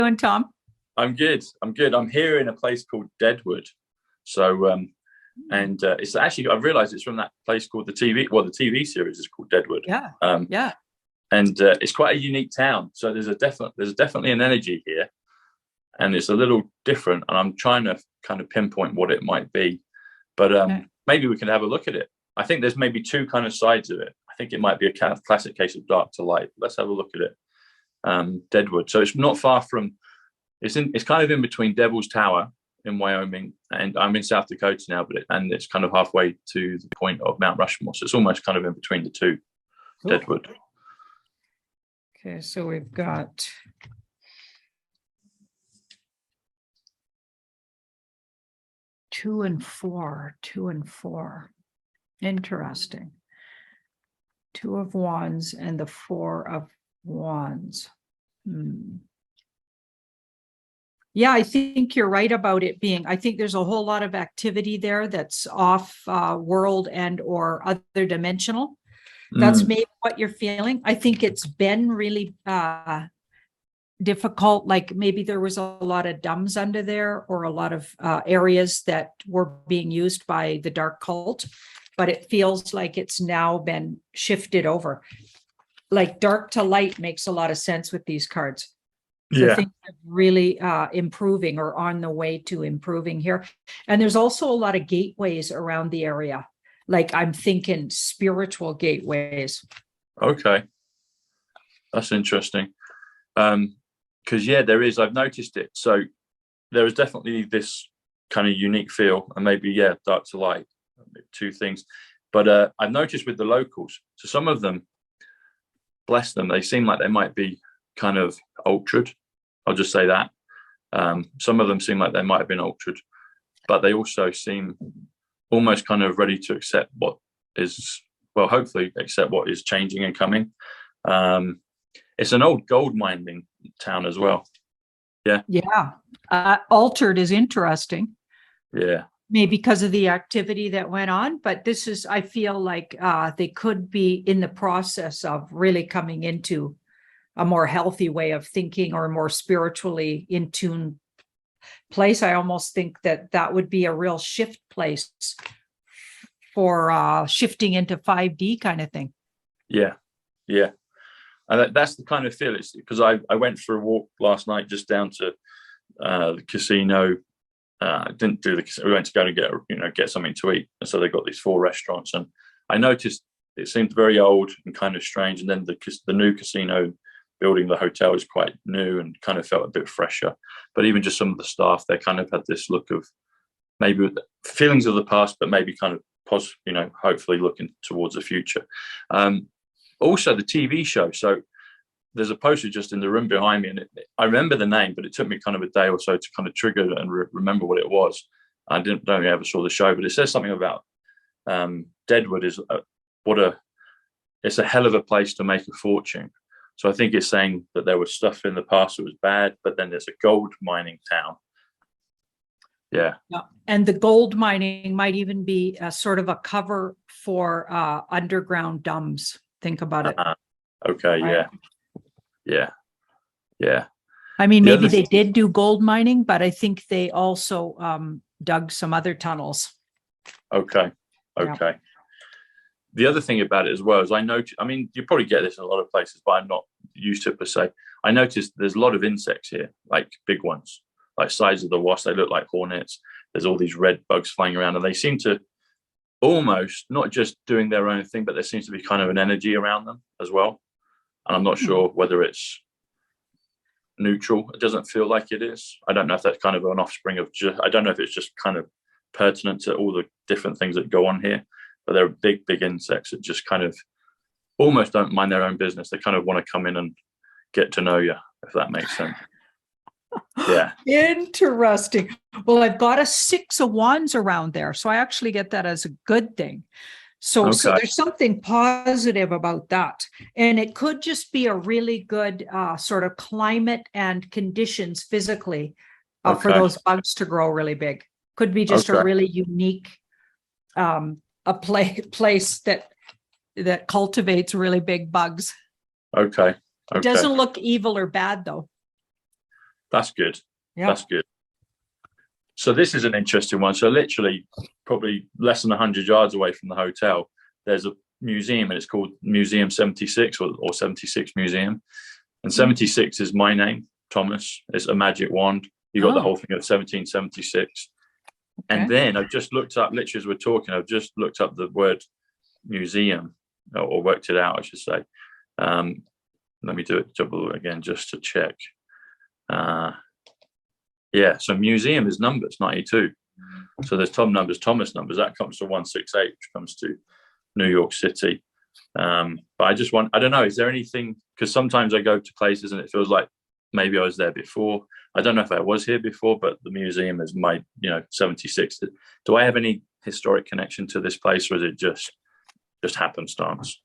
doing, Tom? I'm good. I'm good. I'm here in a place called Deadwood. It's actually, I've realized it's from that place called the TV series is called Deadwood. Yeah. Yeah. It's quite a unique town. So there's definitely an energy here, and it's a little different. And I'm trying to kind of pinpoint what it might be, but maybe we can have a look at it. I think there's maybe two kind of sides of it. I think it might be a kind of classic case of dark to light. Let's have a look at it. Deadwood. So it's not far from. It's kind of in between Devil's Tower in Wyoming, and I'm in South Dakota now, and it's kind of halfway to the point of Mount Rushmore. So it's almost kind of in between the two. Cool. Deadwood. Okay, so we've got two and four. Interesting. 2 of Wands and the 4 of Wands. Yeah, I think you're right about it being, I think there's a whole lot of activity there that's off world and or other dimensional. That's maybe what you're feeling. I think it's been really difficult. Like maybe there was a lot of dumbs under there or a lot of areas that were being used by the dark cult, but it feels like it's now been shifted over. Like dark to light makes a lot of sense with these cards. So yeah. things are really improving or on the way to improving here. And there's also a lot of gateways around the area. Like I'm thinking spiritual gateways. Okay. That's interesting. Because there is, I've noticed it. So there is definitely this kind of unique feel, and maybe, dark to light, two things. But I've noticed with the locals, so some of them, bless them, they seem like they might be kind of altered. I'll just say that. Some of them seem like they might have been altered, but they also seem almost kind of ready to accept what is, well, hopefully accept what is changing and coming. It's an old gold mining town as well. Yeah. Yeah. Altered is interesting. Yeah. Maybe because of the activity that went on, but this is, I feel like they could be in the process of really coming into a more healthy way of thinking or a more spiritually in tune place. I almost think that would be a real shift place for shifting into 5D kind of thing. Yeah. Yeah. And that's the kind of feel. It's because I went for a walk last night just down to the casino. Didn't do the casino. We went to go and get something to eat. And so they got these 4 restaurants, and I noticed it seemed very old and kind of strange. And then the new casino building, the hotel, is quite new and kind of felt a bit fresher. But even just some of the staff, they kind of had this look of maybe feelings of the past, but maybe kind of hopefully looking towards the future. Also the TV show. So there's a poster just in the room behind me, and I remember the name, but it took me kind of a day or so to kind of trigger and remember what it was. I don't ever saw the show, but it says something about Deadwood is it's a hell of a place to make a fortune. So I think it's saying that there was stuff in the past that was bad, but then there's a gold mining town. Yeah. And the gold mining might even be a sort of a cover for underground dumbs. Think about it. Okay. Right? Yeah. I mean, maybe they did do gold mining, but I think they also dug some other tunnels. Okay. Yeah. The other thing about it as well is you probably get this in a lot of places, but I'm not used to it per se. I noticed there's a lot of insects here, like big ones, like size of the wasp. They look like hornets. There's all these red bugs flying around, and they seem to almost not just doing their own thing, but there seems to be kind of an energy around them as well. And I'm not sure whether it's neutral. It doesn't feel like it is. I don't know if that's kind of an offspring of I don't know if it's just kind of pertinent to all the different things that go on here. But they're big insects that just kind of almost don't mind their own business. They kind of want to come in and get to know you, if that makes sense. Yeah. Interesting. Well, I've got a 6 of Wands around there, so I actually get that as a good thing. So there's something positive about that. And it could just be a really good sort of climate and conditions physically for those bugs to grow really big. Could be just a really unique place that cultivates really big bugs. Okay. It doesn't look evil or bad, though. That's good. Yeah. That's good. So this is an interesting one. So literally probably less than 100 yards away from the hotel, there's a museum, and it's called Museum 76 or 76 Museum. And 76 is my name, Thomas. It's a magic wand. You got the whole thing of 1776. Okay. And then I've just looked up, literally as we're talking, I've just looked up the word museum, or worked it out, I should say. Let me do it double again just to check. Yeah, so museum is numbers 92. So there's Thomas numbers. That comes to 168, which comes to New York City. But I don't know, is there anything, because sometimes I go to places and it feels like maybe I was there before. I don't know if I was here before, but the museum is my, 76. Do I have any historic connection to this place, or is it just happenstance?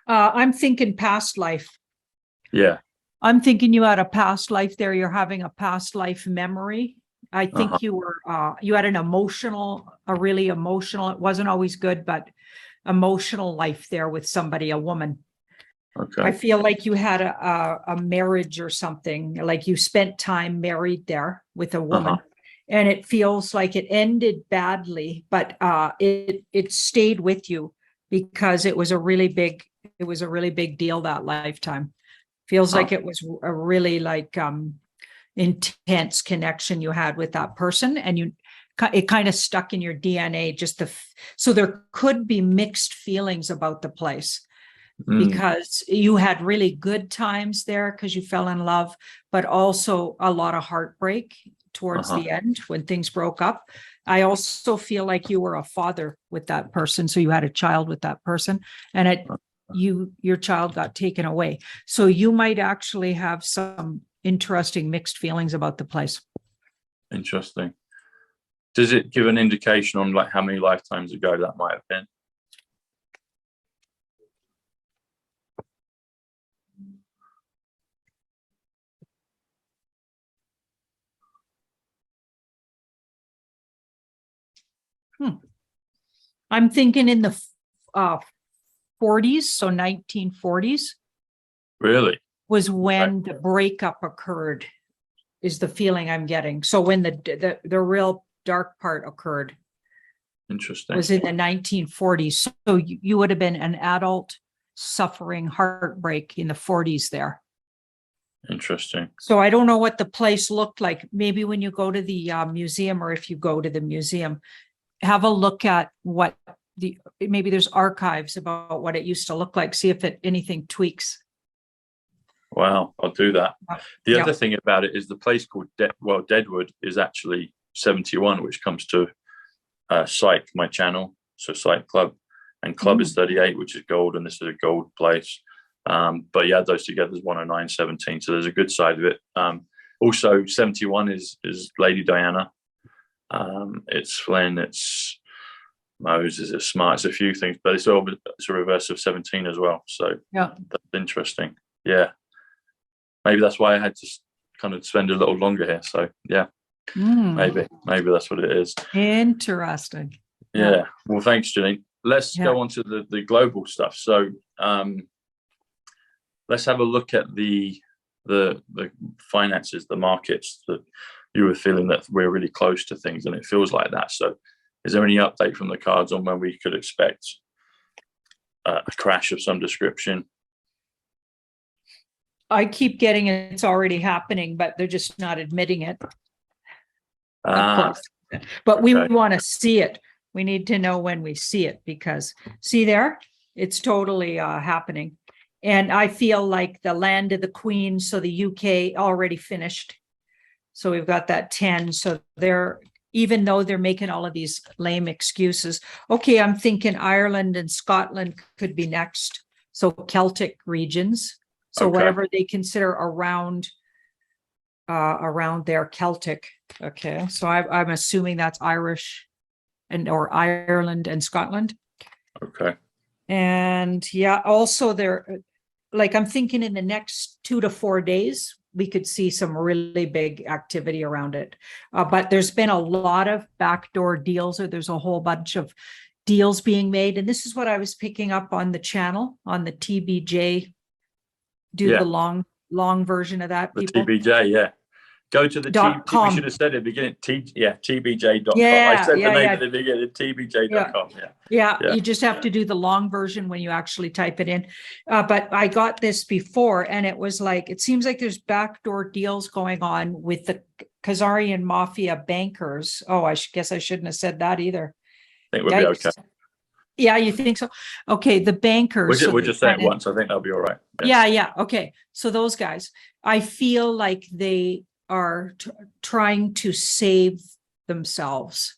I'm thinking past life. Yeah. I'm thinking you had a past life there. You're having a past life memory. I think you were, you had a really emotional, it wasn't always good, but emotional life there with somebody, a woman. Okay. I feel like you had a marriage or something, like you spent time married there with a woman. And it feels like it ended badly, but it stayed with you because it was a really big deal that lifetime. Feels like it was a really intense connection you had with that person, and it kind of stuck in your DNA. So there could be mixed feelings about the place because you had really good times there because you fell in love, but also a lot of heartbreak towards the end when things broke up. I also feel like you were a father with that person, so you had a child with that person, and your child got taken away. So you might actually have some interesting mixed feelings about the place. Interesting. Does it give an indication on how many lifetimes ago that might have been? I'm thinking in the 40s, so 1940s. Really? Was when the breakup occurred, is the feeling I'm getting. So when the real dark part occurred. Interesting. Was in the 1940s. So you would have been an adult suffering heartbreak in the 40s there. Interesting. So I don't know what the place looked like. Maybe when you go to the museum, or if you go to the museum, have a look at what maybe there's archives about what it used to look like. See if anything tweaks. Wow, I'll do that. The other thing about it is the place called Deadwood is actually 71, which comes to Psych, my channel, so Psych.Club, and Club is 38, which is gold, and this is a gold place. But you add those together is 109, 17, so there's a good side of it. Also, 71 is Lady Diana. It's Flynn, it's Moses, it's Smart, it's a few things, but it's a reverse of 17 as well. So that's interesting. Yeah. Maybe that's why I had to kind of spend a little longer here. So yeah, maybe that's what it is. Interesting. Yeah. Well, thanks, Janine. Let's go on to the global stuff. So let's have a look at the finances, the markets, that you were feeling that we're really close to things, and it feels like that. So is there any update from the cards on when we could expect a crash of some description? I keep getting it's already happening, but they're just not admitting it. But we want to see it. We need to know when we see it, because see there, it's totally happening. And I feel like the land of the Queen, so the UK already finished. So we've got that 10. So even though they're making all of these lame excuses, okay, I'm thinking Ireland and Scotland could be next. So Celtic regions. So whatever they consider around their Celtic. Okay. So I'm assuming that's Irish or Ireland and Scotland. Okay. And also they're I'm thinking in the next 2 to 4 days, we could see some really big activity around it. But there's been a lot of backdoor deals, or there's a whole bunch of deals being made. And this is what I was picking up on the channel, on the TBJ. Do the long version of that, the people. TBJ, yeah. Go to the .com. We should have said it at the beginning. TBJ.com. Yeah, I said the name yeah. at the beginning, TBJ.com. Yeah, you just have to do the long version when you actually type it in. But I got this before, and it was like, it seems like there's backdoor deals going on with the Khazarian mafia bankers. Oh, guess I shouldn't have said that either. I think we'll be okay. Yeah, you think so? Okay, the bankers. We'll just say it once. I think that'll be all right. Yeah. Okay, so those guys, I feel like they are trying to save themselves.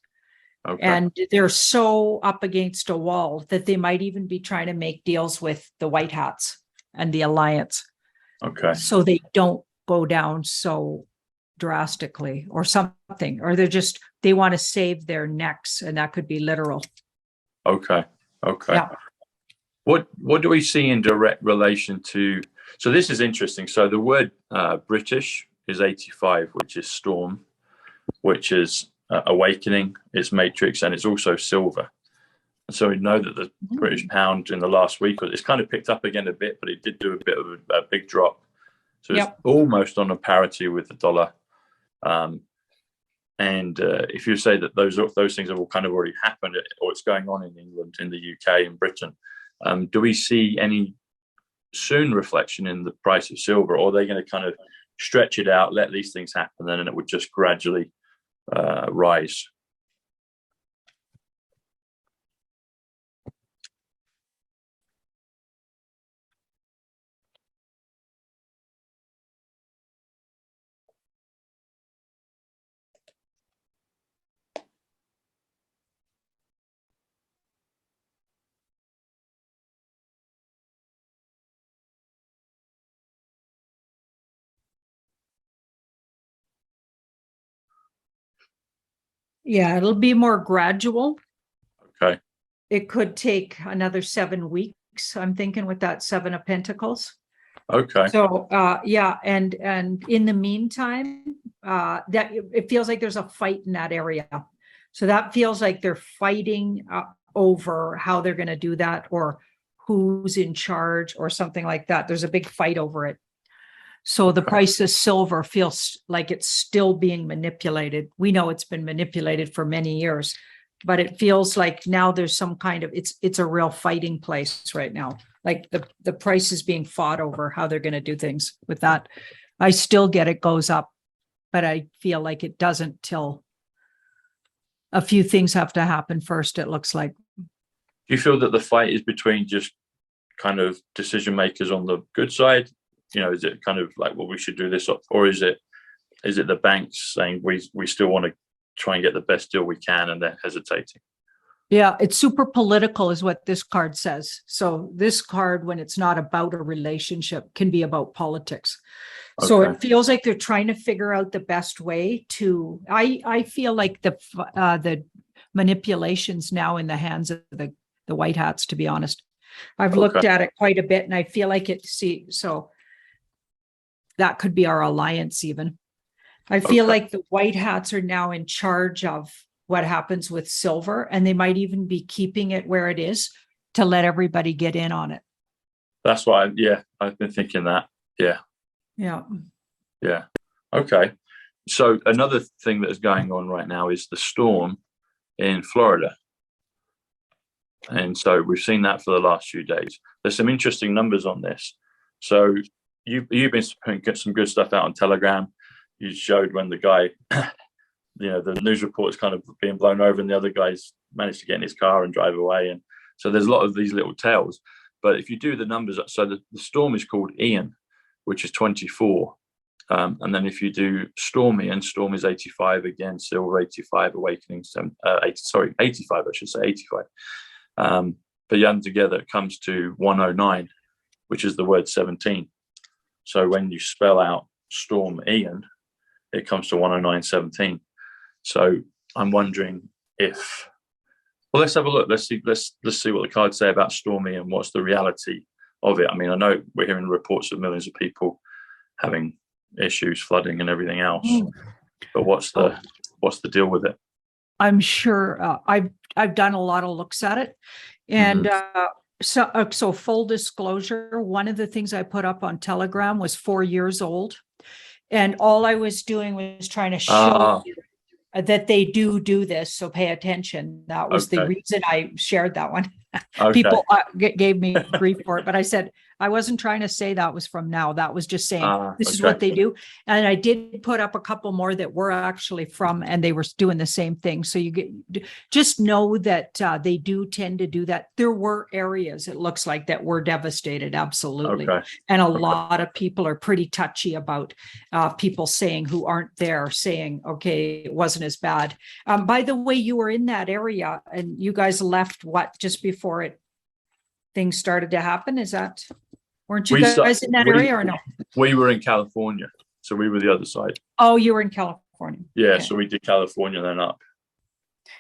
Okay. And they're so up against a wall that they might even be trying to make deals with the White Hats and the Alliance. Okay. So they don't go down so drastically or something, or they want to save their necks, and that could be literal. Okay. Yeah. What do we see in direct relation to, so this is interesting. So the word British is 85, which is storm, which is awakening, it's matrix, and it's also silver. And so we know that the British pound in the last week, it's kind of picked up again a bit, but it did do a bit of a big drop. So it's almost on a parity with the dollar. And if you say that those things have all kind of already happened, or it's going on in England, in the UK, and Britain, do we see any soon reflection in the price of silver, or are they going to kind of stretch it out, let these things happen, and then it would just gradually rise? Yeah, it'll be more gradual. Okay. It could take another 7 weeks, I'm thinking, with that 7 of Pentacles. Okay. So and in the meantime, that it feels like there's a fight in that area. So that feels like they're fighting over how they're going to do that, or who's in charge, or something like that. There's a big fight over it. So the price of silver feels like it's still being manipulated. We know it's been manipulated for many years, but it feels like now there's some kind of, it's a real fighting place right now. Like the price is being fought over how they're going to do things with that. I still get it goes up, but I feel like it doesn't till a few things have to happen first, it looks like. Do you feel that the fight is between just kind of decision makers on the good side? You know, is it kind of like, well, we should do this, or is it the banks saying we still want to try and get the best deal we can, and they're hesitating? Yeah, it's super political is what this card says. So this card, when it's not about a relationship, can be about politics. Okay. So it feels like they're trying to figure out the best way to, I feel like the manipulations now in the hands of the White Hats, to be honest. I've looked at it quite a bit, and I feel like so that could be our alliance even. I feel like the White Hats are now in charge of what happens with silver, and they might even be keeping it where it is to let everybody get in on it. That's why, I've been thinking that. Yeah. Okay. So another thing that is going on right now is the storm in Florida. And so we've seen that for the last few days. There's some interesting numbers on this. So you've been getting some good stuff out on Telegram. You showed when the guy, the news report is kind of being blown over, and the other guys managed to get in his car and drive away. And so there's a lot of these little tales. But if you do the numbers, so the storm is called Ian, which is 24. And then if you do storm is 85 again, silver 85, awakening 85, I should say 85. But you add them together, it comes to 109, which is the word 17. So when you spell out storm Ian, it comes to 109.17. So I'm wondering if, well, let's have a look. Let's see what the cards say about storm Ian. What's the reality of it? I mean, I know we're hearing reports of millions of people having issues, flooding and everything else. But what's the deal with it? I'm sure I've done a lot of looks at it, and so full disclosure, one of the things I put up on Telegram was 4 years old, and all I was doing was trying to show you that they do this. So pay attention. That was the reason I shared that one. People gave me grief for it, but I said I wasn't trying to say that was from now. That was just saying this is what they do. And I did put up a couple more that were actually from, and they were doing the same thing. So you just know that they do tend to do that. There were areas, it looks like, that were devastated, absolutely. And a lot of people are pretty touchy about people saying who aren't there, saying, okay, it wasn't as bad. By the way, you were in that area and you guys left just before things started to happen. Is that, weren't you guys in that area or no? We were in California, so we were the other side. Oh, you were in California. Yeah, so we did California then up.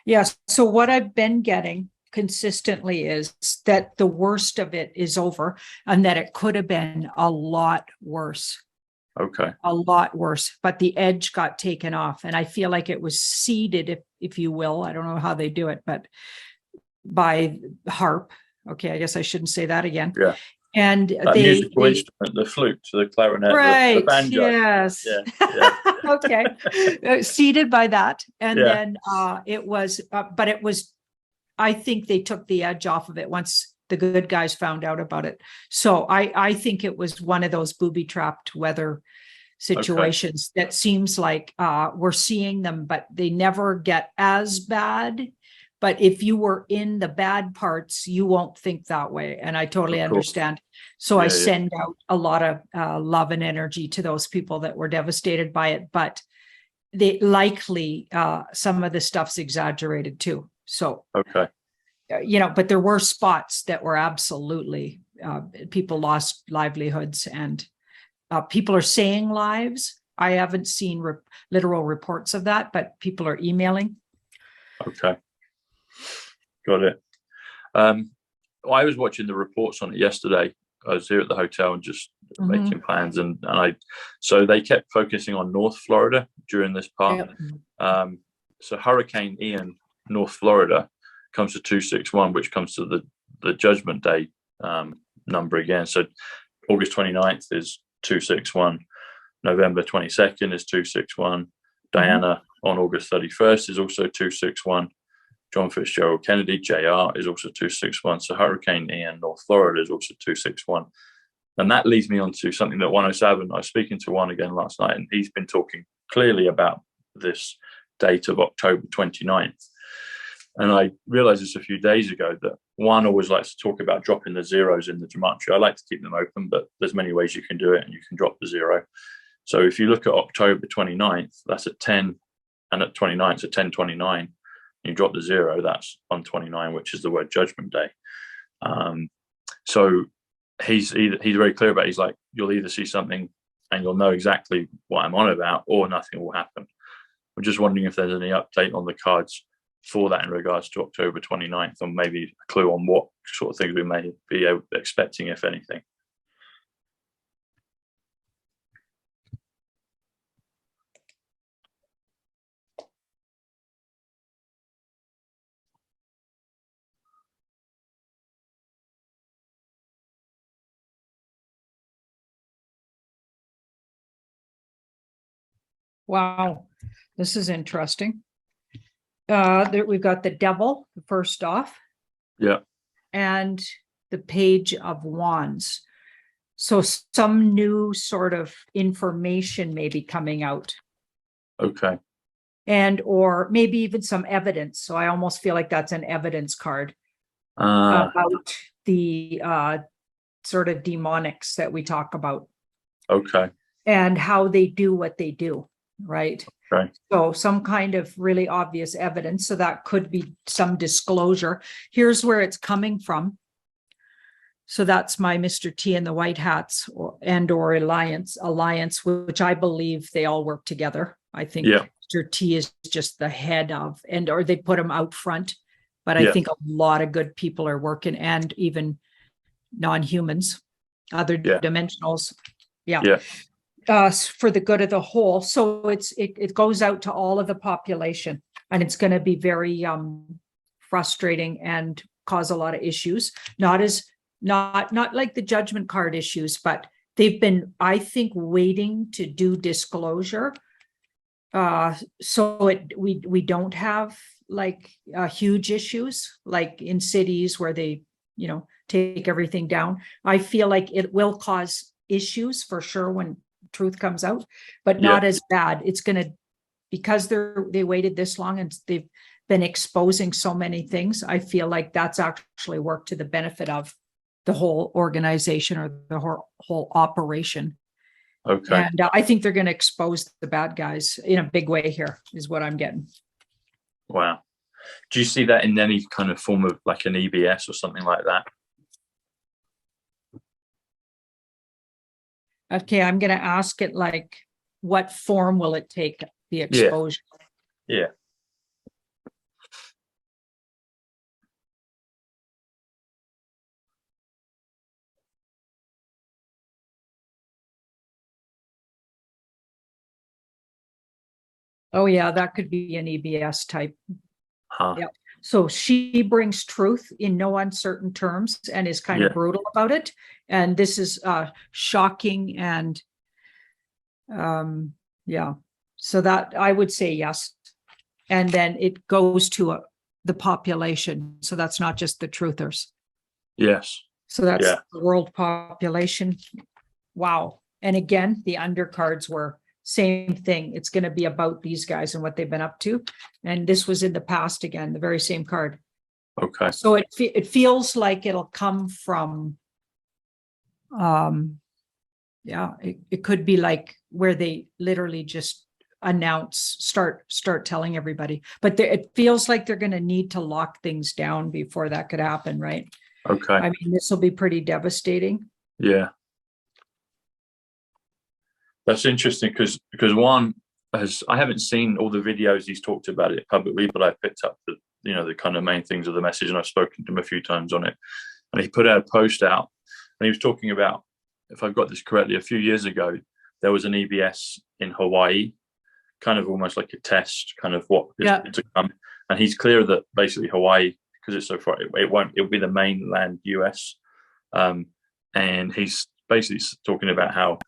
Yes. So what I've been getting consistently is that the worst of it is over and that it could have been a lot worse. A lot worse, but the edge got taken off, and I feel like it was seeded, if you will. I don't know how they do it, but by harp. Okay, I guess I shouldn't say that again. Yeah. And that musical instrument, the flute, the clarinet, right, the banjo. Yes. Yeah. Okay. Seeded by that. And then it was, but it was, I think they took the edge off of it once the good guys found out about it. So I think it was one of those booby-trapped weather situations that seems like we're seeing them, but they never get as bad. But if you were in the bad parts, you won't think that way. And I totally understand. So I send out a lot of love and energy to those people that were devastated by it. But they likely, some of the stuff's exaggerated too. So, but there were spots that were absolutely, people lost livelihoods, and people are saying lives. I haven't seen literal reports of that, but people are emailing. Got it. I was watching the reports on it yesterday. I was here at the hotel and just making plans, and so they kept focusing on North Florida during this part. So Hurricane Ian, North Florida, comes to 261, which comes to the Judgment Day number again. So August 29th is 261. November 22nd is 261. Diana on August 31st is also 261. John Fitzgerald Kennedy, JR, is also 261. So Hurricane Ian, North Florida, is also 261. And that leads me on to something that 107, I was speaking to one again last night, and he's been talking clearly about this date of October 29th. And I realized this a few days ago that one always likes to talk about dropping the zeros in the gematria. I like to keep them open, but there's many ways you can do it, and you can drop the zero. So if you look at October 29th, that's at 10, and at 29th, it's at 10:29. You drop the zero, that's on 29, which is the word Judgment Day. So he's very clear about it. He's like, you'll either see something and you'll know exactly what I'm on about, or nothing will happen. I'm just wondering if there's any update on the cards for that in regards to October 29th, or maybe a clue on what sort of things we may be expecting, if anything. Wow, this is interesting. We've got the Devil, first off. And the Page of Wands. So some new sort of information may be coming out. And or maybe even some evidence. So I almost feel like that's an evidence card about the sort of demonics that we talk about. And how they do what they do. Right. So some kind of really obvious evidence. So that could be some disclosure. Here's where it's coming from. So that's my Mr. T and the White Hats, or alliance, which I believe they all work together. I think Mr. T is just the head of, or they put him out front. But I think a lot of good people are working, and even non-humans, other dimensionals. for the good of the whole. So it goes out to all of the population, and it's going to be very frustrating and cause a lot of issues. Not like the judgment card issues, but they've been, I think, waiting to do disclosure. So we don't have like huge issues like in cities where they, take everything down. I feel like it will cause issues for sure when truth comes out, but not as bad. It's going to, because they waited this long and they've been exposing so many things. I feel like that's actually worked to the benefit of the whole organization or the whole operation. Okay. And I think they're going to expose the bad guys in a big way here is what I'm getting. Wow. Do you see that in any kind of form of like an EBS or something like that? Okay, I'm going to ask it like, what form will it take, the exposure? Yeah. Oh yeah, that could be an EBS type. Huh. Yeah. So she brings truth in no uncertain terms and is kind of brutal about it. And this is shocking and so that I would say yes. And then it goes to the population. So that's not just the truthers. Yes. So that's the world population. Wow. And again, the undercards were same thing. It's going to be about these guys and what they've been up to. And this was in the past again, the very same card. Okay. So it feels like it'll come from, it could be like where they literally just announce, start telling everybody. But it feels like they're going to need to lock things down before that could happen, right? Okay. I mean, this will be pretty devastating. Yeah. That's interesting because one I haven't seen all the videos he's talked about it publicly, but I picked up the kind of main things of the message, and I've spoken to him a few times on it. And he put a post out, and he was talking about, if I've got this correctly, a few years ago there was an EBS in Hawaii, kind of almost like a test, kind of what is to come. And he's clear that basically Hawaii, because it's so far, it'll be the mainland US, and he's basically talking about how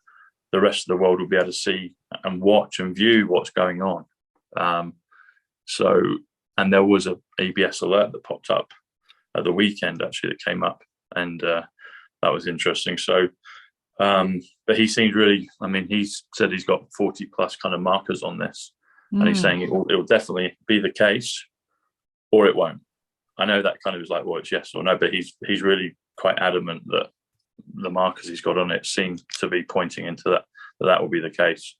the rest of the world will be able to see and watch and view what's going on. And there was a ABS alert that popped up at the weekend, actually, that came up, and that was interesting. So, but he seems really, I mean, he's said he's got 40 plus kind of markers on this, and he's saying it will definitely be the case, or it won't. I know that kind of is like, well, it's yes or no, but he's really quite adamant that the markers he's got on it seem to be pointing into that will be the case.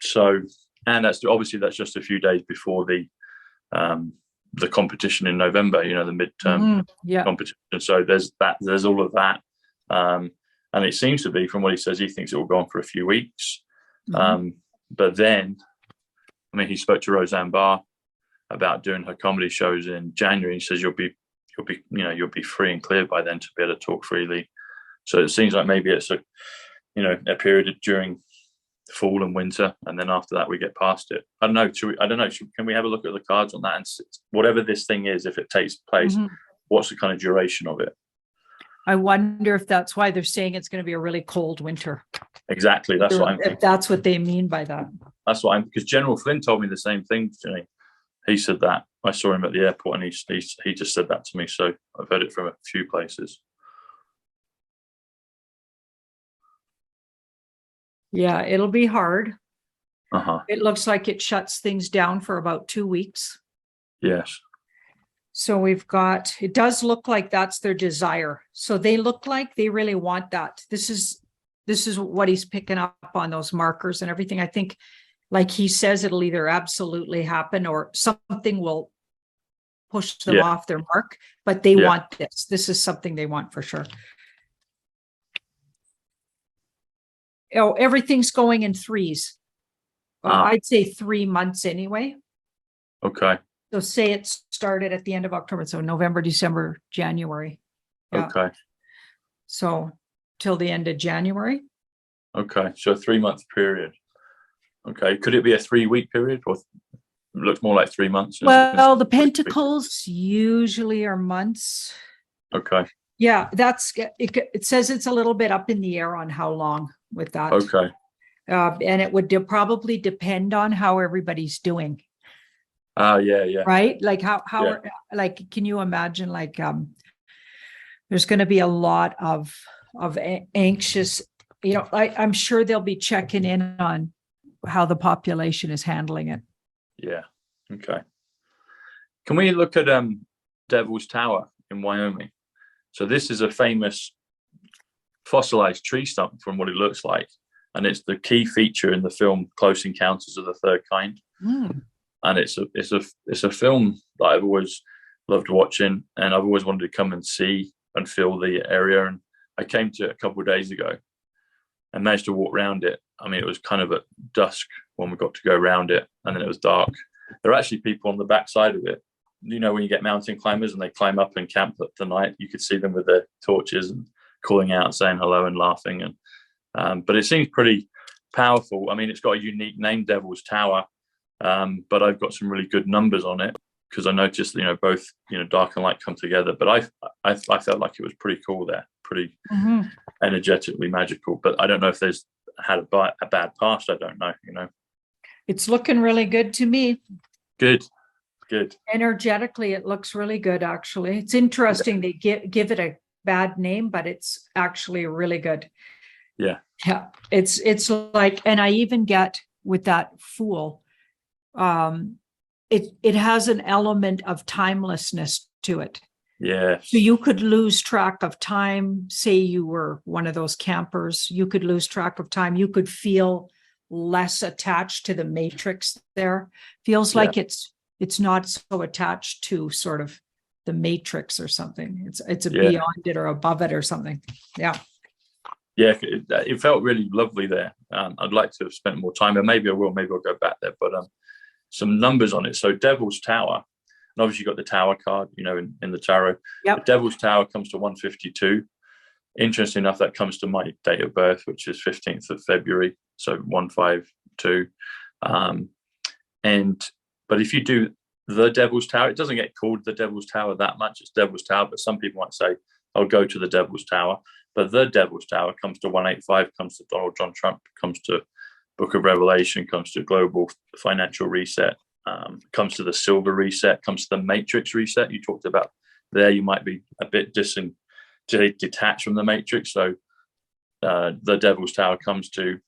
So, and that's just a few days before the competition in November, the midterm competition. So there's all of that. And it seems to be, from what he says, he thinks it will go on for a few weeks. But then, I mean, he spoke to Roseanne Barr about doing her comedy shows in January. He says you'll be free and clear by then to be able to talk freely. So it seems like maybe it's a period during fall and winter, and then after that we get past it. I don't know. Can we have a look at the cards on that, and whatever this thing is, if it takes place, what's the kind of duration of it? I wonder if that's why they're saying it's going to be a really cold winter. Exactly. That's what I'm thinking. If that's what they mean by that. That's what because General Flynn told me the same thing. He said that. I saw him at the airport, and he just said that to me. So I've heard it from a few places. Yeah, it'll be hard. Uh-huh. It looks like it shuts things down for about 2 weeks. Yes. So it does look like that's their desire. So they look like they really want that. This is what he's picking up on, those markers and everything. I think, like he says, it'll either absolutely happen or something will push them off their mark, but they want this. This is something they want for sure. Oh, everything's going in threes. I'd say 3 months anyway. Okay. So say it started at the end of October. So November, December, January. Yeah. Okay. So till the end of January. Okay, so a 3-month period. Okay, could it be a 3-week period, or looks more like 3 months? Well, the pentacles usually are months. Okay. Yeah, it says it's a little bit up in the air on how long with that. Okay. And it would probably depend on how everybody's doing. Yeah. Right? Like how Yeah. like, can you imagine, like, there's going to be a lot of anxious, I'm sure they'll be checking in on how the population is handling it. Yeah. Okay. Can we look at Devil's Tower in Wyoming? So this is a famous fossilized tree stump from what it looks like, and it's the key feature in the film Close Encounters of the Third Kind. And it's a film that I've always loved watching, and I've always wanted to come and see and feel the area. And I came to it a couple of days ago and managed to walk around it. I mean, it was kind of at dusk when we got to go around it, and then it was dark. There are actually people on the backside of it. When you get mountain climbers and they climb up and camp at the night, you could see them with their torches and calling out, saying hello and laughing. And but it seems pretty powerful. I mean, it's got a unique name, Devil's Tower, but I've got some really good numbers on it because I noticed, both, dark and light come together. But I felt like it was pretty cool there, pretty energetically magical. But I don't know if there's had a bad past. I don't know. It's looking really good to me. Good. Energetically, it looks really good. Actually, it's interesting. They give it a bad name, but it's actually really good. Yeah. It's like, and I even get with that Fool, it has an element of timelessness to it. Yeah. So you could lose track of time. Say you were one of those campers, you could lose track of time. You could feel less attached to the matrix there. Feels like it's not so attached to sort of the matrix or something. It's beyond it or above it or something. Yeah. It felt really lovely there. I'd like to have spent more time, and maybe I will. Maybe I'll go back there. But some numbers on it. So Devil's Tower, and obviously you've got the Tower card, in the tarot. Yep. The Devil's Tower comes to 152. Interesting enough, that comes to my date of birth, which is 15th of February, so 152. But if you do the Devil's Tower, it doesn't get called the Devil's Tower that much. It's Devil's Tower, but some people might say, I'll go to the Devil's Tower. But the Devil's Tower comes to 185, comes to Donald John Trump, comes to Book of Revelation, comes to Global Financial Reset, comes to the Silver Reset, comes to the Matrix Reset. You talked about there, you might be a bit detached from the Matrix. So the Devil's Tower comes to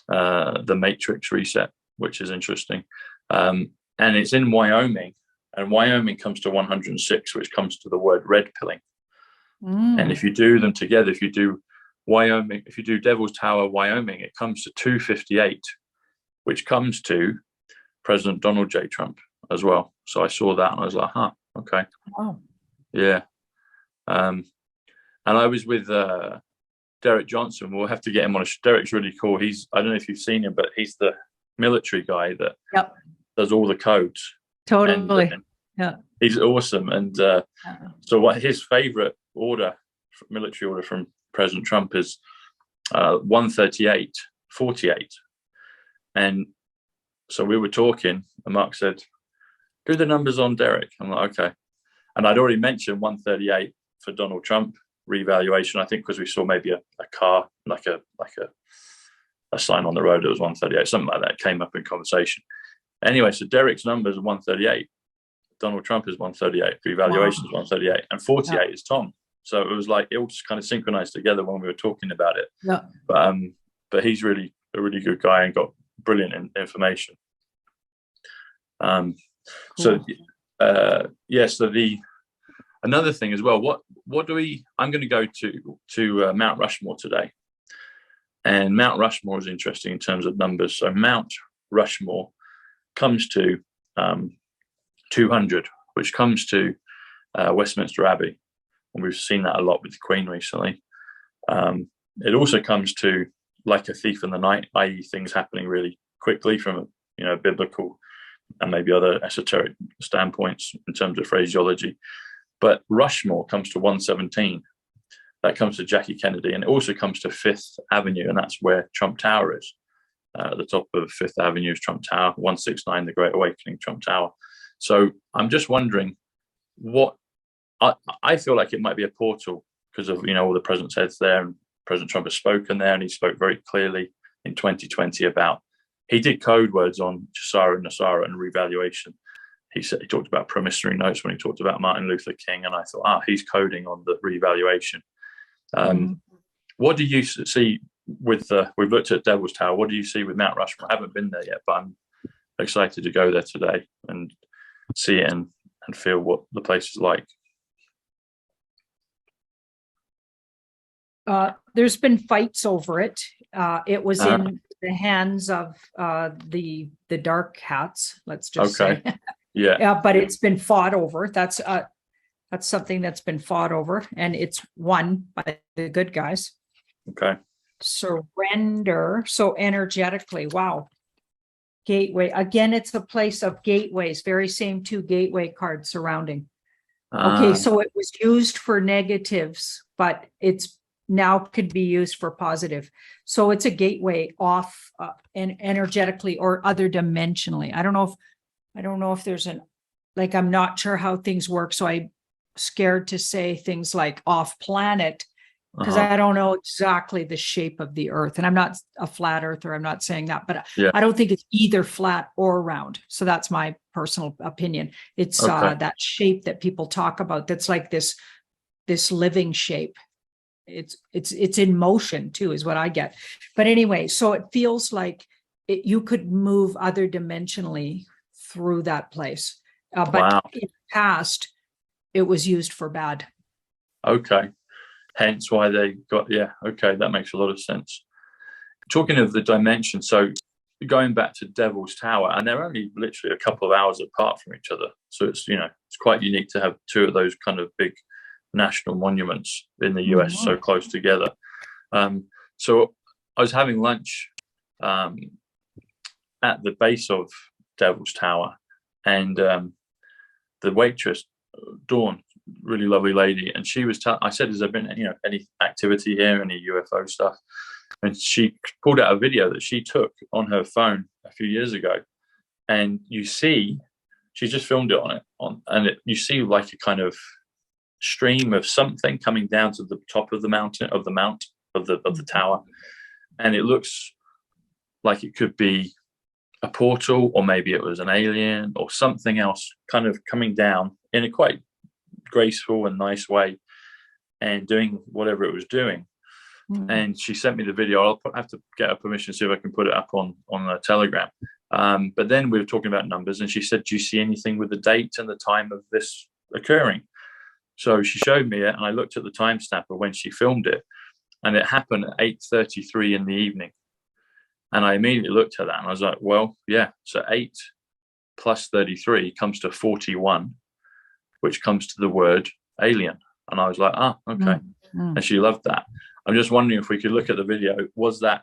the Matrix Reset, which is interesting. And it's in Wyoming, and Wyoming comes to 106, which comes to the word red pilling. And if you do them together, if you do Wyoming, if you do Devil's Tower, Wyoming, it comes to 258, which comes to President Donald J. Trump as well. So I saw that and I was like, okay. Oh. Yeah. And I was with Derek Johnson. We'll have to get him on. Derek's really cool. I don't know if you've seen him, but he's the military guy that does all the codes. Totally. And he's awesome. And so what his favorite military order from President Trump is 138-48. And so we were talking, and Mark said, do the numbers on Derek. I'm like, okay. And I'd already mentioned 138 for Donald Trump revaluation, I think, because we saw maybe a car, like a sign on the road that was 138, something like that came up in conversation. Anyway, so Derek's numbers are 138. Donald Trump is 138. Revaluation is 138. And 48 is Tom. So it was like, it all just kind of synchronized together when we were talking about it. Yeah. But he's really a really good guy and got brilliant information. Cool. So another thing as well, I'm going to go to Mount Rushmore today. And Mount Rushmore is interesting in terms of numbers. So Mount Rushmore comes to 200, which comes to Westminster Abbey. And we've seen that a lot with the Queen recently. It also comes to like a thief in the night, i.e. things happening really quickly from a biblical and maybe other esoteric standpoints in terms of phraseology. But Rushmore comes to 117, that comes to Jackie Kennedy, and it also comes to Fifth Avenue, and that's where Trump Tower is. At the top of Fifth Avenue is Trump Tower, 169, the Great Awakening, Trump Tower. So I'm just wondering what I feel like it might be a portal because of, you know, all the president's heads there, and President Trump has spoken there, and he spoke very clearly in 2020 about, he did code words on Ja'Sara and Nasara and revaluation. He said, he talked about promissory notes when he talked about Martin Luther King, and I thought, he's coding on the revaluation. What do you see with we've looked at Devil's Tower? What do you see with Mount Rushmore? I haven't been there yet, but I'm excited to go there today and see it and feel what the place is like. There's been fights over it. It was in the hands of the dark hats, let's just say. Yeah, but it's been fought over. That's something that's been fought over, and it's won by the good guys. Okay. Surrender. So energetically, wow. Gateway. Again, it's a place of gateways. Very same 2 gateway cards surrounding. Okay, so it was used for negatives, but it's now could be used for positive. So it's a gateway off and energetically or other dimensionally. I don't know if there's I'm not sure how things work. So I'm scared to say things like off planet, because I don't know exactly the shape of the earth. And I'm not a flat earther. I'm not saying that, but I don't think it's either flat or round. So that's my personal opinion. It's that shape that people talk about. That's like this living shape. It's in motion too, is what I get. But anyway, so it feels like you could move other dimensionally through that place. But in the past, it was used for bad. Okay. Hence why they got, okay, that makes a lot of sense. Talking of the dimension, so going back to Devil's Tower, and they're only literally a couple of hours apart from each other. So it's, you know, it's quite unique to have 2 of those kind of big national monuments in the US so close together. So I was having lunch at the base of Devil's Tower, and the waitress, Dawn, really lovely lady, and she was I said, has there been any activity here, any UFO stuff? And she pulled out a video that she took on her phone a few years ago, and you see, she just filmed it you see like a kind of stream of something coming down to the top of the mountain of the tower, and it looks like it could be a portal, or maybe it was an alien or something else kind of coming down in a quite graceful and nice way and doing whatever it was doing. And she sent me the video. I'll have to get her permission, see if I can put it up on a Telegram. But then we were talking about numbers, and she said, do you see anything with the date and the time of this occurring? So she showed me it, and I looked at the timestamp of when she filmed it, and it happened at 8:33 in the evening. And I immediately looked at that, and I was like, well, yeah, so 8 plus 33 comes to 41, which comes to the word alien. And I was like, okay. And she loved that. I'm just wondering if we could look at the video. Was that,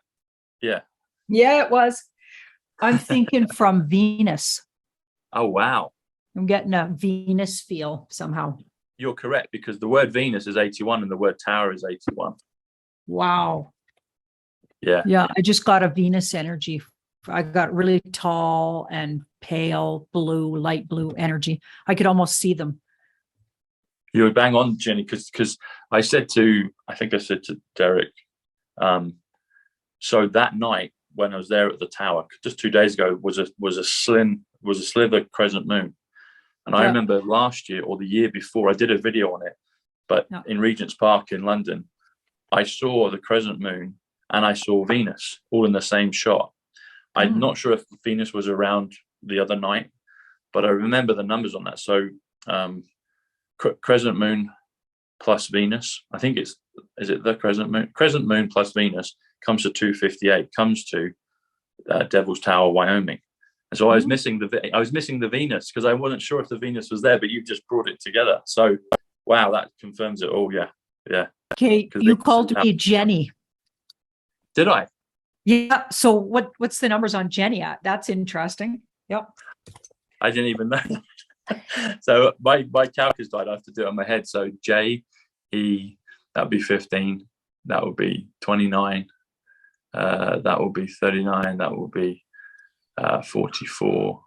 yeah, it was. I'm thinking from Venus. Oh, wow. I'm getting a Venus feel somehow. You're correct, because the word Venus is 81 and the word tower is 81. Wow. Yeah. I just got a Venus energy. I got really tall and pale blue, light blue energy. I could almost see them. You were bang on, Jenny, because I said to Derek, so that night when I was there at the tower, just 2 days ago, was a slither crescent moon. And I remember last year or the year before, I did a video on it, but in Regent's Park in London, I saw the crescent moon and I saw Venus all in the same shot. I'm not sure if Venus was around the other night, but I remember the numbers on that. So crescent moon plus Venus, I think is it the crescent moon plus Venus comes to 258, comes to Devil's Tower, Wyoming. And so I was missing the Venus, because I wasn't sure if the Venus was there, but you've just brought it together. So wow, that confirms it all. Yeah. Okay, you called me Jenny. Did I? Yeah. So what's the numbers on Jenny at? That's interesting. Yep. I didn't even know. So my calculus died. I have to do it on my head. So JE, That would be 15. That would be 29. That will be 39. That will be 44.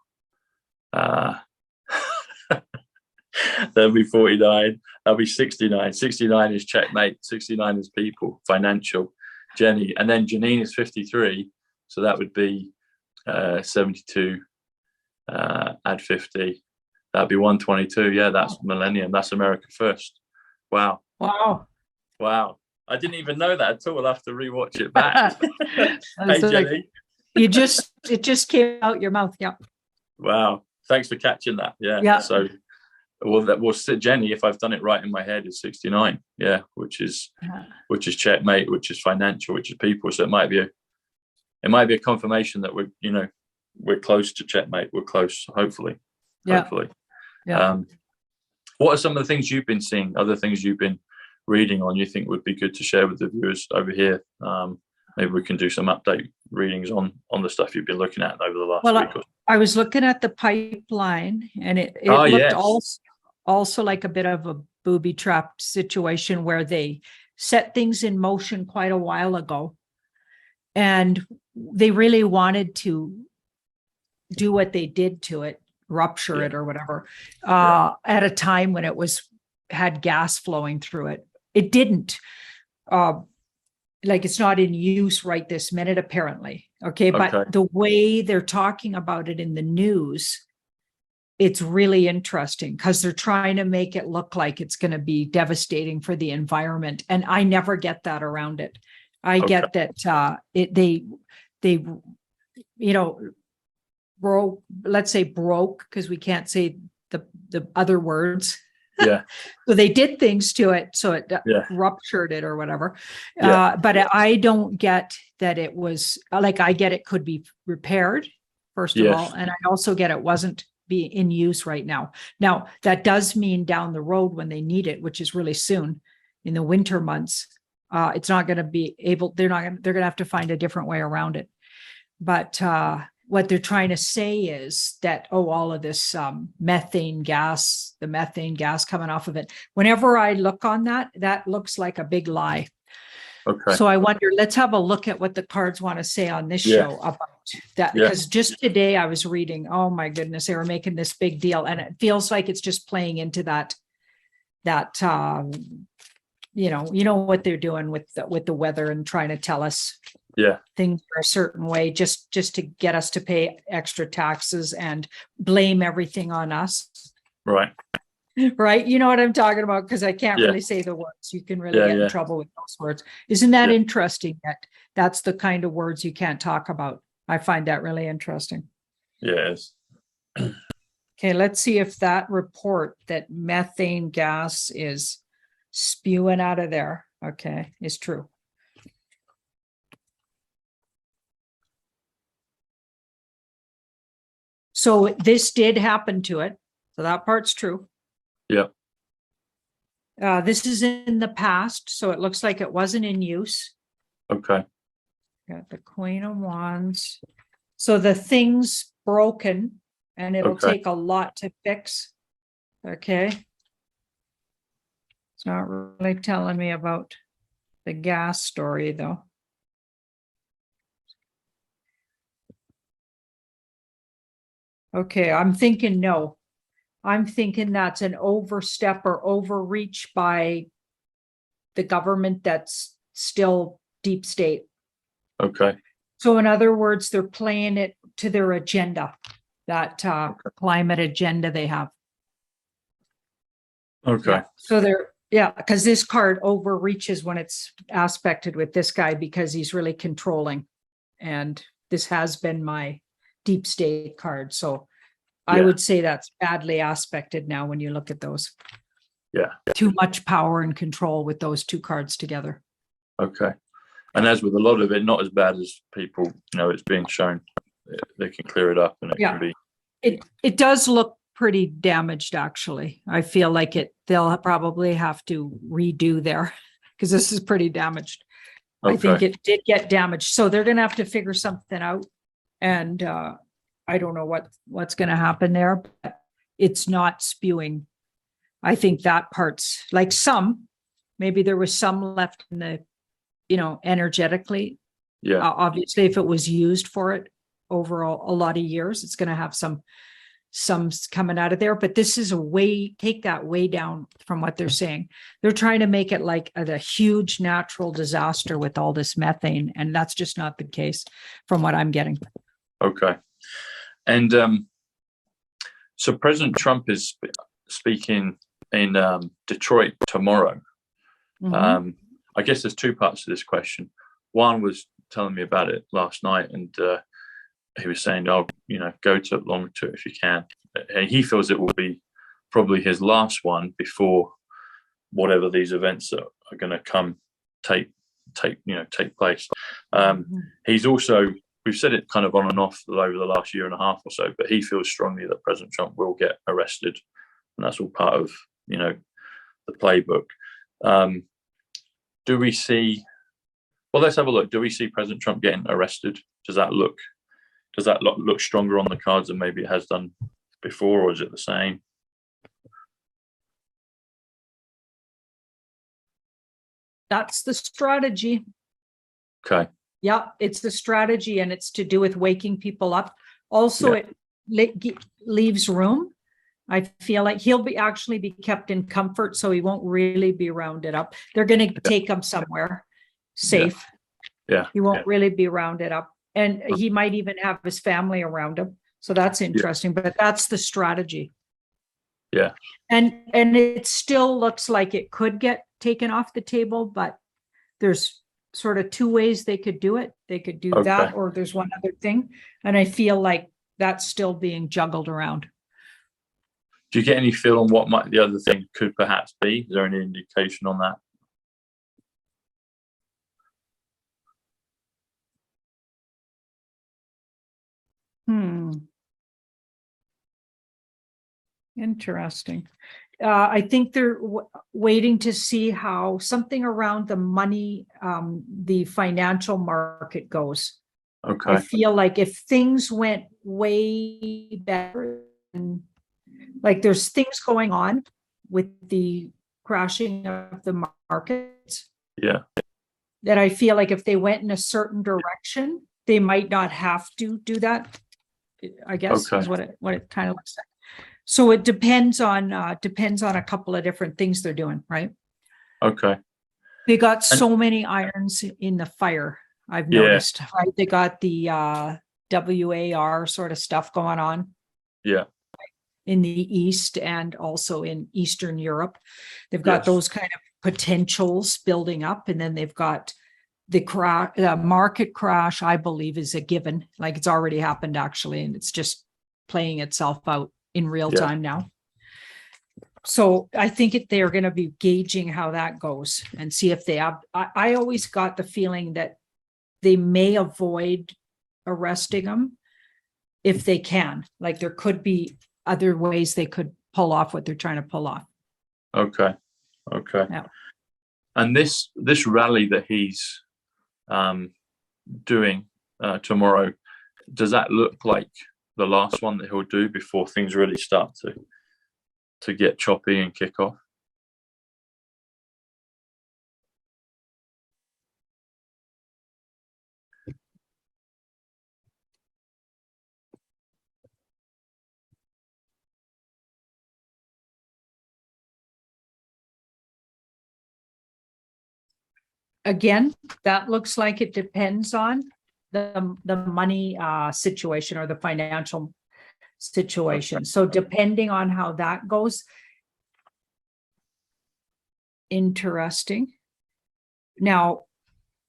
There'll be 49. That'll be 69. 69 is checkmate. 69 is people, financial. Jenny, and then Janine is 53. So that would be 72. Add 50. That'd be 122. Yeah, that's millennium. That's America first. Wow. Wow. Wow. I didn't even know that at all. I'll have to rewatch it back. Hey, Jenny. It just came out your mouth. Yeah. Wow. Thanks for catching that. Yeah. Yeah. So, well, that was Jenny. If I've done it right in my head, is 69. Yeah, which is checkmate, which is financial, which is people. So it might be a confirmation that we're close to checkmate. We're close, hopefully. Yeah. Hopefully. Yeah. What are some of the things you've been seeing? Other things you've been reading on? You think would be good to share with the viewers over here? Maybe we can do some update readings on the stuff you've been looking at over the last week or so. I was looking at the pipeline, and it looked yes. also like a bit of a booby-trapped situation where they set things in motion quite a while ago, and they really wanted to do what they did to it, rupture it or whatever, at a time when it had gas flowing through it. It didn't. Like, it's not in use right this minute, apparently. Okay. But the way they're talking about it in the news, it's really interesting because they're trying to make it look like it's going to be devastating for the environment. And I never get that around it. I get that they broke, let's say broke, because we can't say the other words. Yeah. So they did things to it, so it ruptured it or whatever. But I don't get that it was like, I get it could be repaired, first of all. And I also get it wasn't be in use right now. Now, that does mean down the road when they need it, which is really soon in the winter months, it's not going to be able, they're going to have to find a different way around it. But what they're trying to say is that, all of this methane gas coming off of it. Whenever I look on that looks like a big lie. Okay. So I wonder, let's have a look at what the cards want to say on this show about that. Because just today I was reading, oh my goodness, they were making this big deal. And it feels like it's just playing into that what they're doing with the weather and trying to tell us things are a certain way just to get us to pay extra taxes and blame everything on us. Right. You know what I'm talking about? Because I can't really say the words. You can really get in trouble with those words. Isn't that interesting that that's the kind of words you can't talk about? I find that really interesting. Yes. Okay, let's see if that report that methane gas is spewing out of there, is true. So this did happen to it. So that part's true. Yeah. This is in the past, so it looks like it wasn't in use. Okay. Got the Queen of Wands. So the thing's broken, and it'll take a lot to fix. Okay. It's not really telling me about the gas story, though. Okay, I'm thinking no. I'm thinking that's an overstep or overreach by the government that's still deep state. Okay. So in other words, they're playing it to their agenda, that climate agenda they have. Okay. So they're, because this card overreaches when it's aspected with this guy because he's really controlling. And this has been my deep state card. So I would say that's badly aspected now when you look at those. Yeah. Too much power and control with those two cards together. Okay. And as with a lot of it, not as bad as people, it's being shown. They can clear it up and it can be. It does look pretty damaged, actually. I feel like they'll probably have to redo there because this is pretty damaged. Okay. I think it did get damaged. So they're going to have to figure something out. And I don't know what's going to happen there, but it's not spewing. I think that part's like some, Maybe there was some left in the, energetically. Yeah. Obviously, if it was used for it over a lot of years, it's going to have some coming out of there. But this is take that way down from what they're saying. They're trying to make it like a huge natural disaster with all this methane. And that's just not the case from what I'm getting. Okay. And so President Trump is speaking in Detroit tomorrow. Mhm. I guess there's two parts to this question. One was telling me about it last night, and he was saying, "Oh, go to Longitude if you can." And he feels it will be probably his last one before whatever these events are going to take place. He's also, we've said it kind of on and off over the last year and a half or so, but he feels strongly that President Trump will get arrested, and that's all part of the playbook. Do we see? Well, let's have a look. Do we see President Trump getting arrested? Does that look stronger on the cards than maybe it has done before, or is it the same? That's the strategy. Okay. Yeah, it's the strategy, and it's to do with waking people up. Also, it leaves room. I feel like he'll actually be kept in comfort, so he won't really be rounded up. They're going to take him somewhere safe. Yeah. He won't really be rounded up, and he might even have his family around him. So that's interesting, but that's the strategy. Yeah. And it still looks like it could get taken off the table, but there's sort of two ways they could do it. They could do that, or there's one other thing. And I feel like that's still being juggled around. Do you get any feel on what the other thing could perhaps be? Is there any indication on that? Interesting. I think they're waiting to see how something around the money, the financial market goes. Okay. I feel like if things went way better, like there's things going on with the crashing of the markets. Yeah. That I feel like if they went in a certain direction, they might not have to do that. I guess is what it kind of looks like. So it depends on a couple of different things they're doing, right? Okay. They got so many irons in the fire, I've noticed. Right? They got the WAR sort of stuff going on. Yeah. In the East and also in Eastern Europe. They've got those kind of potentials building up, and then they've got the market crash, I believe, is a given. Like it's already happened actually, and it's just playing itself out in real time now. So I think they're going to be gauging how that goes and see if they have. I always got the feeling that they may avoid arresting them if they can. Like there could be other ways they could pull off what they're trying to pull off. Okay. Yeah. And this rally that he's doing tomorrow, does that look like the last one that he'll do before things really start to get choppy and kick off? Again, that looks like it depends on the money situation or the financial situation. So depending on how that goes, interesting. Now,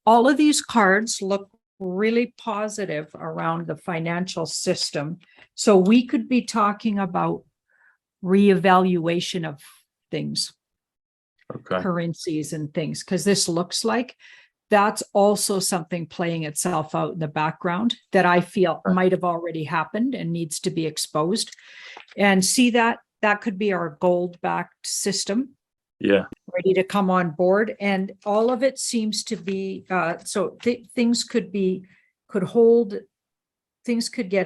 all of these cards look really positive around the financial system. So we could be talking about reevaluation of things. Currencies and things, because this looks like that's also something playing itself out in the background that I feel might have already happened and needs to be exposed. And see that could be our gold-backed system. Yeah. Ready to come on board. And all of it seems to be, so things could get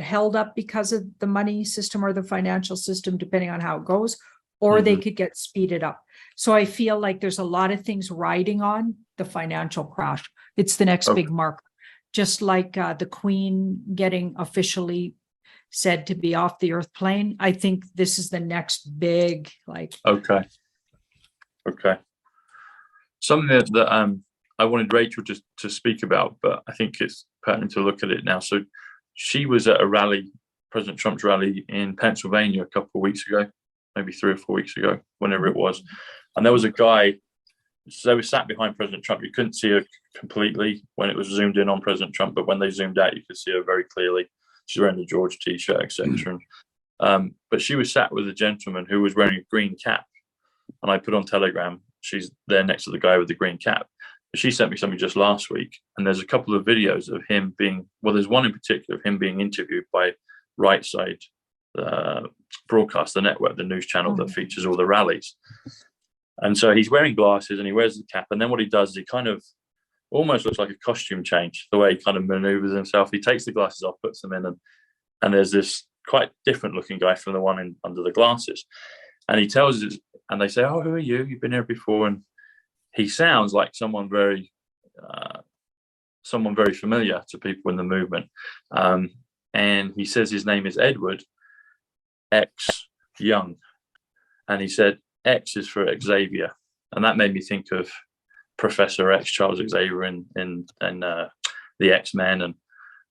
held up because of the money system or the financial system, depending on how it goes, or they could get speeded up. So I feel like there's a lot of things riding on the financial crash. It's the next big marker, just like the Queen getting officially said to be off the Earth plane. I think this is the next big, like. Okay. Something that I wanted Rachel to speak about, but I think it's pertinent to look at it now. So she was at a rally, President Trump's rally in Pennsylvania a couple of weeks ago, maybe 3 or 4 weeks ago, whenever it was. And there was a guy, so they were sat behind President Trump. You couldn't see her completely when it was zoomed in on President Trump, but when they zoomed out, you could see her very clearly. She's wearing the George t-shirt, etc. But she was sat with a gentleman who was wearing a green cap. And I put on Telegram, she's there next to the guy with the green cap. But she sent me something just last week. And there's a couple of videos of him being, well, there's one in particular of him being interviewed by Right Side Broadcast, the network, the news channel that features all the rallies. And so he's wearing glasses and he wears the cap. And then what he does is he kind of almost looks like a costume change, the way he kind of maneuvers himself. He takes the glasses off, puts them in, and there's this quite different looking guy from the one under the glasses. And he tells us, and they say, "Oh, who are you? You've been here before." And he sounds like someone very familiar to people in the movement. And he says his name is Edward X Young. And he said X is for Xavier. And that made me think of Professor X, Charles Xavier in the X-Men, and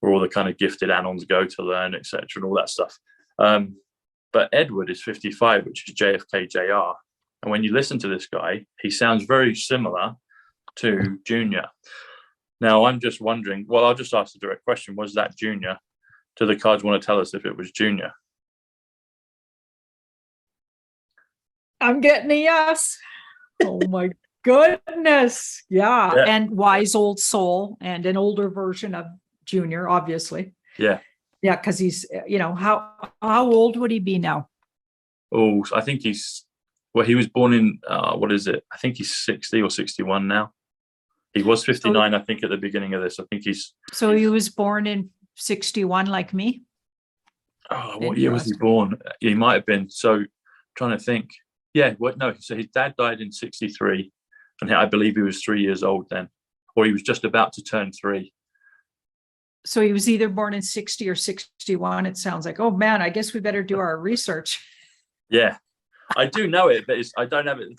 where all the kind of gifted anons go to learn, etc., and all that stuff. But Edward is 55, which is JFK Jr. And when you listen to this guy, he sounds very similar to Junior. Now, I'm just wondering, well, I'll just ask the direct question, was that Junior? Do the cards want to tell us if it was Junior? I'm getting a yes. Oh my goodness. Yeah. And wise old soul, and an older version of Junior, obviously. Yeah, because he's, how old would he be now? Oh, I think he was born in, what is it? I think he's 60 or 61 now. He was 59, I think, at the beginning of this. I think So he was born in 61 like me? Oh, what year was he born? He might have been. So, trying to think. Yeah, no. So his dad died in 63, and I believe he was 3 years old then, or he was just about to turn 3. So he was either born in 60 or 61. It sounds like, oh man, I guess we better do our research. Yeah, I do know it, but I don't have it.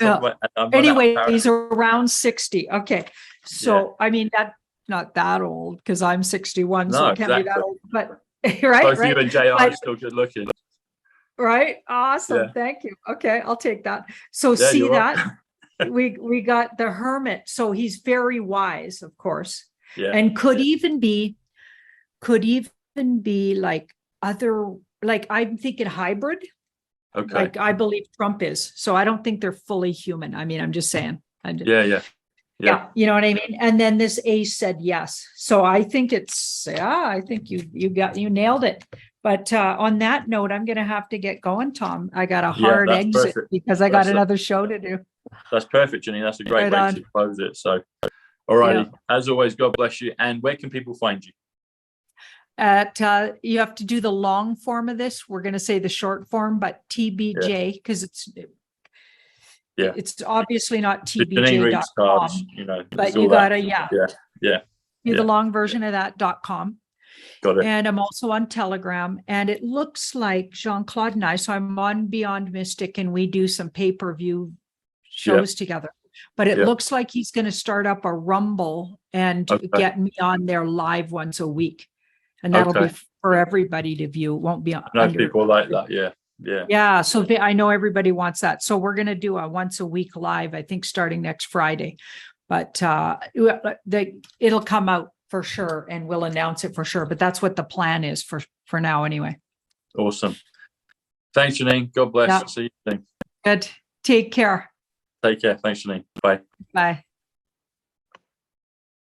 Anyway, he's around 60. Okay. So, I mean, that's not that old because I'm 61, so it can't be that old. But right. Both you and JR are still good looking. Right. Awesome. Yeah. Thank you. Okay, I'll take that. So see that we got the Hermit. So he's very wise, of course. Yeah. And could even be like other, like I'm thinking hybrid. Okay. Like I believe Trump is. So I don't think they're fully human. I mean, I'm just saying. Yeah. You know what I mean? And then this ace said yes. So I think I think you nailed it. But on that note, I'm going to have to get going, Tom. I got a hard exit because I got another show to do. That's perfect, Janine. That's a great way to close it. So, all righty. As always, God bless you. And where can people find you? You have to do the long form of this. We're going to say the short form, but TBJ, because it's obviously not TBJ.com, but you got to, do the long version of that.com. Got it. And I'm also on Telegram, and it looks like Jean-Claude and I, so I'm on Beyond Mystic, and we do some pay-per-view shows together, but it looks like he's going to start up a Rumble and get me on there live once a week. And that'll be for everybody to view. It won't be people like that. Yeah. So I know everybody wants that. So we're going to do a once a week live, I think starting next Friday, but it'll come out for sure. And we'll announce it for sure, but that's what the plan is for now anyway. Awesome. Thanks, Janine. God bless. See you soon. Good. Take care. Take care. Thanks, Janine. Bye. Bye.